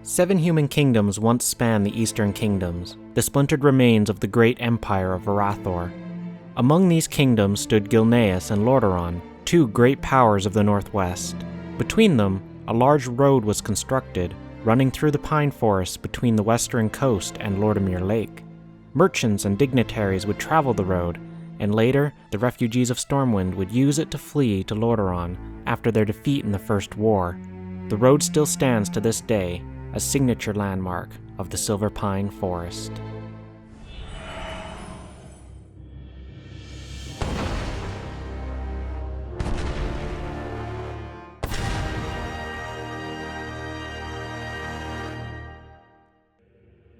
7 human kingdoms once spanned the Eastern Kingdoms, the splintered remains of the great empire of Varathor. Among these kingdoms stood Gilneas and Lordaeron, 2 great powers of the Northwest. Between them, a large road was constructed, running through the pine forest between the western coast and Lordamere Lake. Merchants and dignitaries would travel the road, and later, the refugees of Stormwind would use it to flee to Lordaeron after their defeat in the First War. The road still stands to this day, a signature landmark of the Silverpine Forest.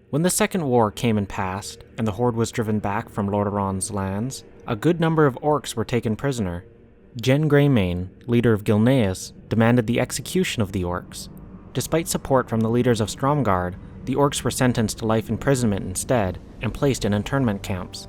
When the Second War came and passed, and the Horde was driven back from Lordaeron's lands, a good number of orcs were taken prisoner. Genn Greymane, leader of Gilneas, demanded the execution of the orcs. Despite support from the leaders of Stromgarde, the orcs were sentenced to life imprisonment instead, and placed in internment camps.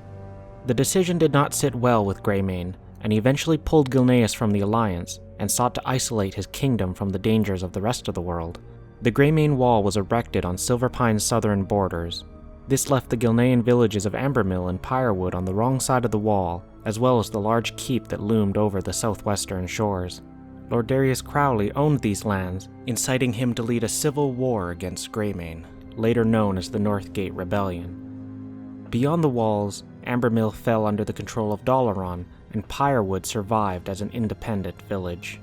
The decision did not sit well with Greymane, and he eventually pulled Gilneas from the alliance, and sought to isolate his kingdom from the dangers of the rest of the world. The Greymane Wall was erected on Silverpine's southern borders. This left the Gilnean villages of Ambermill and Pyrewood on the wrong side of the wall, as well as the large keep that loomed over the southwestern shores. Lord Darius Crowley owned these lands, inciting him to lead a civil war against Greymane, later known as the Northgate Rebellion. Beyond the walls, Ambermill fell under the control of Dalaran, and Pyrewood survived as an independent village.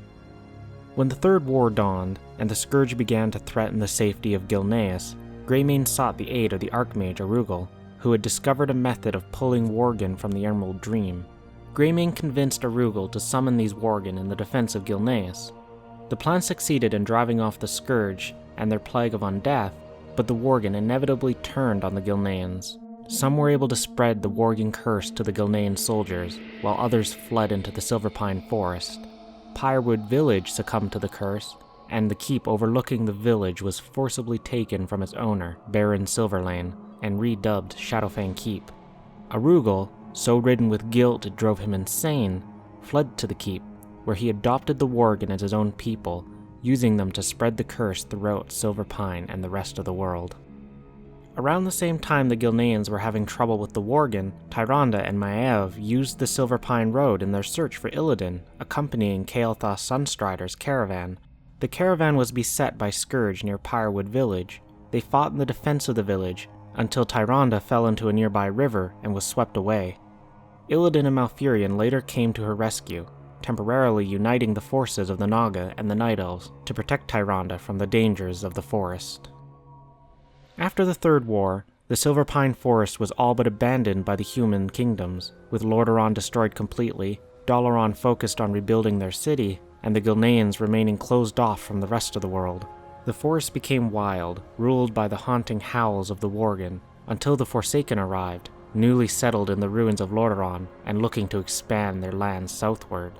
When the Third War dawned, and the Scourge began to threaten the safety of Gilneas, Greymane sought the aid of the Archmage Arugal, who had discovered a method of pulling Worgen from the Emerald Dream. Greymane convinced Arugal to summon these Worgen in the defense of Gilneas. The plan succeeded in driving off the Scourge and their plague of undeath, but the Worgen inevitably turned on the Gilneans. Some were able to spread the Worgen curse to the Gilnean soldiers, while others fled into the Silverpine Forest. Pyrewood Village succumbed to the curse, and the keep overlooking the village was forcibly taken from its owner, Baron Silverlane, and redubbed Shadowfang Keep. Arugal, so ridden with guilt it drove him insane, fled to the keep, where he adopted the Worgen as his own people, using them to spread the curse throughout Silverpine and the rest of the world. Around the same time the Gilneans were having trouble with the Worgen, Tyrande and Maiev used the Silverpine Road in their search for Illidan, accompanying Kael'thas Sunstrider's caravan. The caravan was beset by Scourge near Pyrewood Village. They fought in the defense of the village, until Tyrande fell into a nearby river and was swept away. Illidan and Malfurion later came to her rescue, temporarily uniting the forces of the Naga and the Night Elves to protect Tyrande from the dangers of the forest. After the Third War, the Silverpine Forest was all but abandoned by the human kingdoms, with Lordaeron destroyed completely, Dalaran focused on rebuilding their city, and the Gilneans remaining closed off from the rest of the world. The forest became wild, ruled by the haunting howls of the Worgen, until the Forsaken arrived, newly settled in the ruins of Lordaeron and looking to expand their lands southward.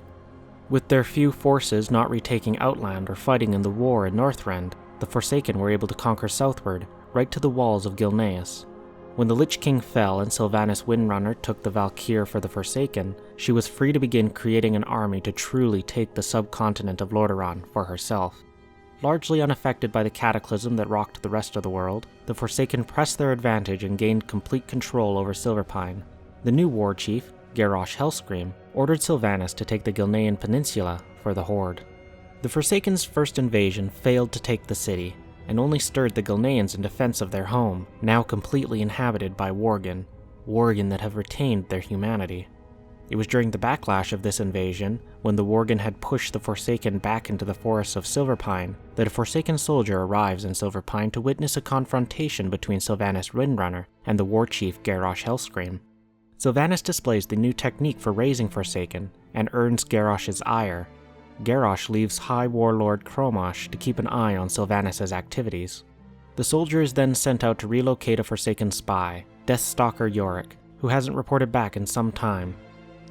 With their few forces not retaking Outland or fighting in the war in Northrend, the Forsaken were able to conquer southward, right to the walls of Gilneas. When the Lich King fell and Sylvanas Windrunner took the Valkyr for the Forsaken, she was free to begin creating an army to truly take the subcontinent of Lordaeron for herself. Largely unaffected by the cataclysm that rocked the rest of the world, the Forsaken pressed their advantage and gained complete control over Silverpine. The new war chief, Garrosh Hellscream, ordered Sylvanas to take the Gilnean Peninsula for the Horde. The Forsaken's first invasion failed to take the city, and only stirred the Gilneans in defense of their home, now completely inhabited by Worgen that have retained their humanity. It was during the backlash of this invasion, when the Worgen had pushed the Forsaken back into the forests of Silverpine, that a Forsaken soldier arrives in Silverpine to witness a confrontation between Sylvanas Windrunner and the war chief Garrosh Hellscream. Sylvanas displays the new technique for raising Forsaken, and earns Garrosh's ire. Garrosh leaves High Warlord Chromosh to keep an eye on Sylvanas' activities. The soldier is then sent out to relocate a Forsaken spy, Deathstalker Yorick, who hasn't reported back in some time.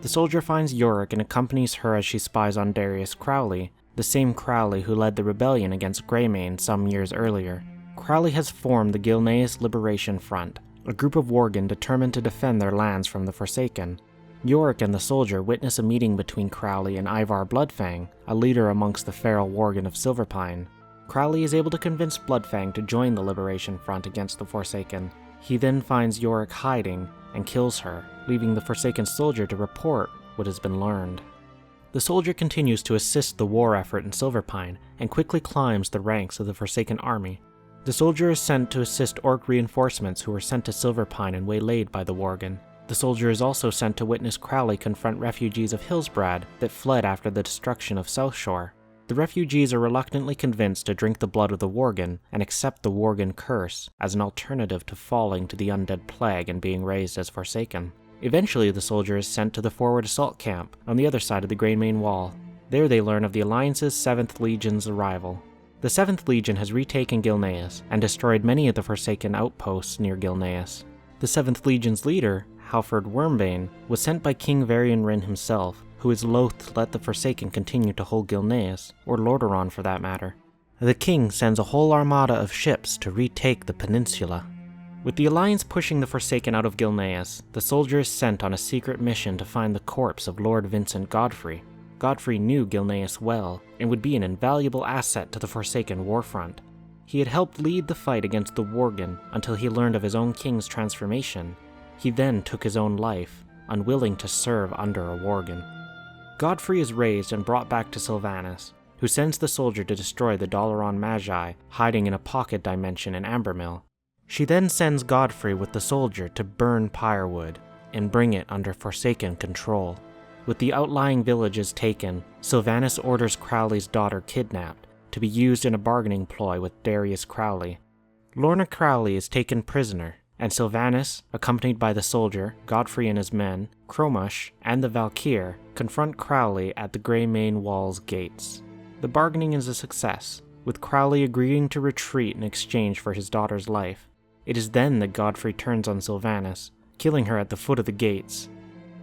The soldier finds Yorick and accompanies her as she spies on Darius Crowley, the same Crowley who led the rebellion against Greymane some years earlier. Crowley has formed the Gilneas Liberation Front, a group of Worgen determined to defend their lands from the Forsaken. Yorick and the soldier witness a meeting between Crowley and Ivar Bloodfang, a leader amongst the feral Worgen of Silverpine. Crowley is able to convince Bloodfang to join the Liberation Front against the Forsaken. He then finds Yorick hiding and kills her, leaving the Forsaken soldier to report what has been learned. The soldier continues to assist the war effort in Silverpine and quickly climbs the ranks of the Forsaken army. The soldier is sent to assist Orc reinforcements who were sent to Silverpine and waylaid by the Worgen. The soldier is also sent to witness Crowley confront refugees of Hillsbrad that fled after the destruction of Southshore. The refugees are reluctantly convinced to drink the blood of the Worgen and accept the Worgen curse as an alternative to falling to the undead plague and being raised as Forsaken. Eventually, the soldier is sent to the forward assault camp on the other side of the Greymane wall. There they learn of the Alliance's 7th Legion's arrival. The 7th Legion has retaken Gilneas and destroyed many of the Forsaken outposts near Gilneas. The 7th Legion's leader, Halford Wormbane, was sent by King Varian Wrynn himself, who is loath to let the Forsaken continue to hold Gilneas, or Lordaeron for that matter. The king sends a whole armada of ships to retake the peninsula. With the Alliance pushing the Forsaken out of Gilneas, the soldier is sent on a secret mission to find the corpse of Lord Vincent Godfrey. Godfrey knew Gilneas well, and would be an invaluable asset to the Forsaken warfront. He had helped lead the fight against the Worgen until he learned of his own king's transformation. He then took his own life, unwilling to serve under a Worgen. Godfrey is raised and brought back to Sylvanas, who sends the soldier to destroy the Dalaran Magi hiding in a pocket dimension in Ambermill. She then sends Godfrey with the soldier to burn Pyrewood and bring it under Forsaken control. With the outlying villages taken, Sylvanas orders Crowley's daughter kidnapped to be used in a bargaining ploy with Darius Crowley. Lorna Crowley is taken prisoner, and Sylvanas, accompanied by the soldier, Godfrey and his men, Cromush, and the Valkyr, confront Crowley at the Greymane Wall's gates. The bargaining is a success, with Crowley agreeing to retreat in exchange for his daughter's life. It is then that Godfrey turns on Sylvanas, killing her at the foot of the gates.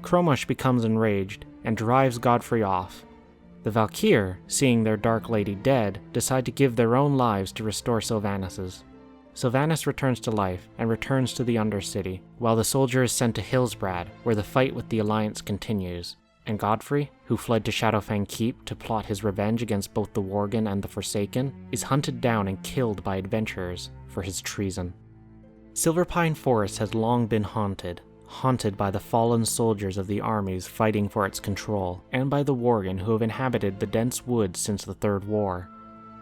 Cromush becomes enraged and drives Godfrey off. The Valkyr, seeing their Dark Lady dead, decide to give their own lives to restore Sylvanas's. Sylvanas returns to life and returns to the Undercity, while the soldier is sent to Hillsbrad, where the fight with the Alliance continues, and Godfrey, who fled to Shadowfang Keep to plot his revenge against both the Worgen and the Forsaken, is hunted down and killed by adventurers for his treason. Silverpine Forest has long been haunted by the fallen soldiers of the armies fighting for its control, and by the Worgen who have inhabited the dense woods since the Third War.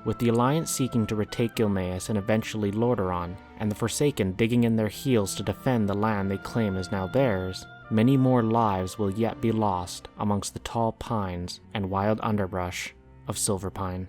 With the Alliance seeking to retake Gilneas and eventually Lordaeron, and the Forsaken digging in their heels to defend the land they claim is now theirs, many more lives will yet be lost amongst the tall pines and wild underbrush of Silverpine.